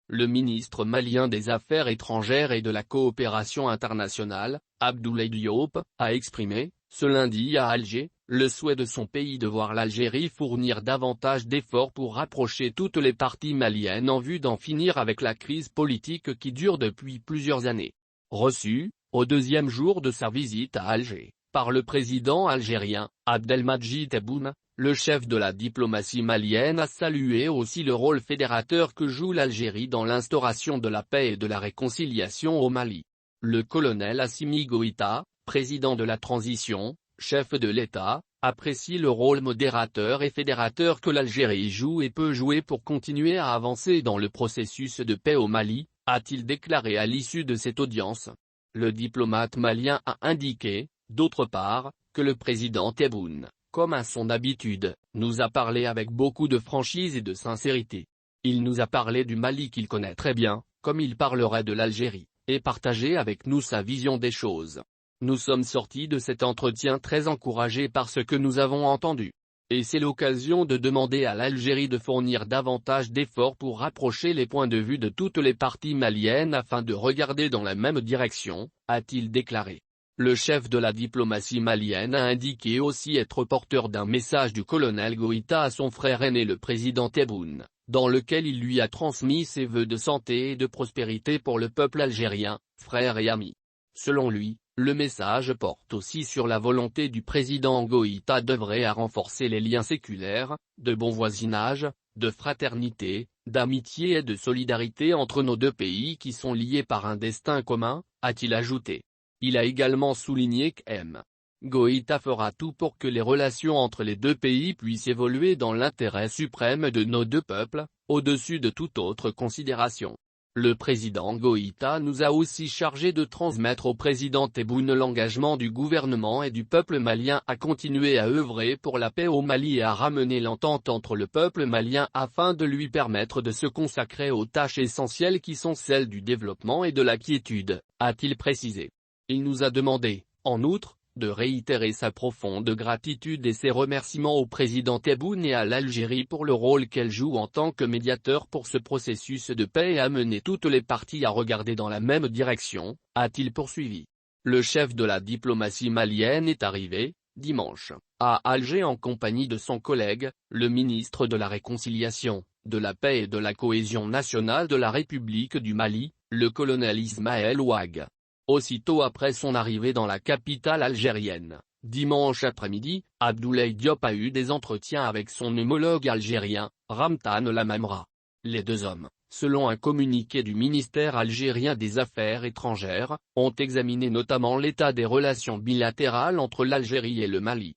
le ministre malien des Affaires étrangères et de la coopération internationale, Abdoulaye Diop, a exprimé, ce lundi à Alger, le souhait de son pays de voir l'Algérie fournir davantage d'efforts pour rapprocher toutes les parties maliennes en vue d'en finir avec la crise politique qui dure depuis plusieurs années. Reçu, au deuxième jour de sa visite à Alger, par le président algérien, Abdelmadjid Tebboune, le chef de la diplomatie malienne a salué aussi le rôle fédérateur que joue l'Algérie dans l'instauration de la paix et de la réconciliation au Mali. Le colonel Assimi Goïta, président de la transition, chef de l'État, apprécie le rôle modérateur et fédérateur que l'Algérie joue et peut jouer pour continuer à avancer dans le processus de paix au Mali, a-t-il déclaré à l'issue de cette audience. Le diplomate malien a indiqué, d'autre part, que le président Tebboune, comme à son habitude, nous a parlé avec beaucoup de franchise et de sincérité. Il nous a parlé du Mali qu'il connaît très bien, comme il parlerait de l'Algérie, et partagé avec nous sa vision des choses. Nous sommes sortis de cet entretien très encouragés par ce que nous avons entendu. Et c'est l'occasion de demander à l'Algérie de fournir davantage d'efforts pour rapprocher les points de vue de toutes les parties maliennes afin de regarder dans la même direction, a-t-il déclaré. Le chef de la diplomatie malienne a indiqué aussi être porteur d'un message du colonel Goïta à son frère aîné le président Tebboune, dans lequel il lui a transmis ses vœux de santé et de prospérité pour le peuple algérien, frère et ami. Selon lui, le message porte aussi sur la volonté du président Goïta d'œuvrer à renforcer les liens séculaires, de bon voisinage, de fraternité, d'amitié et de solidarité entre nos deux pays qui sont liés par un destin commun, a-t-il ajouté. Il a également souligné qu'M. Goïta fera tout pour que les relations entre les deux pays puissent évoluer dans l'intérêt suprême de nos deux peuples, au-dessus de toute autre considération. Le président Goïta nous a aussi chargé de transmettre au président Tebboune l'engagement du gouvernement et du peuple malien à continuer à œuvrer pour la paix au Mali et à ramener l'entente entre le peuple malien afin de lui permettre de se consacrer aux tâches essentielles qui sont celles du développement et de la quiétude, a-t-il précisé. Il nous a demandé, en outre, de réitérer sa profonde gratitude et ses remerciements au président Tebboune et à l'Algérie pour le rôle qu'elle joue en tant que médiateur pour ce processus de paix et amener toutes les parties à regarder dans la même direction, a-t-il poursuivi. Le chef de la diplomatie malienne est arrivé, dimanche, à Alger en compagnie de son collègue, le ministre de la Réconciliation, de la Paix et de la Cohésion nationale de la République du Mali, le colonel Ismaël Ouag. Aussitôt après son arrivée dans la capitale algérienne, dimanche après-midi, Abdoulaye Diop a eu des entretiens avec son homologue algérien, Ramtan Lamamra. Les deux hommes, selon un communiqué du ministère algérien des Affaires étrangères, ont examiné notamment l'état des relations bilatérales entre l'Algérie et le Mali.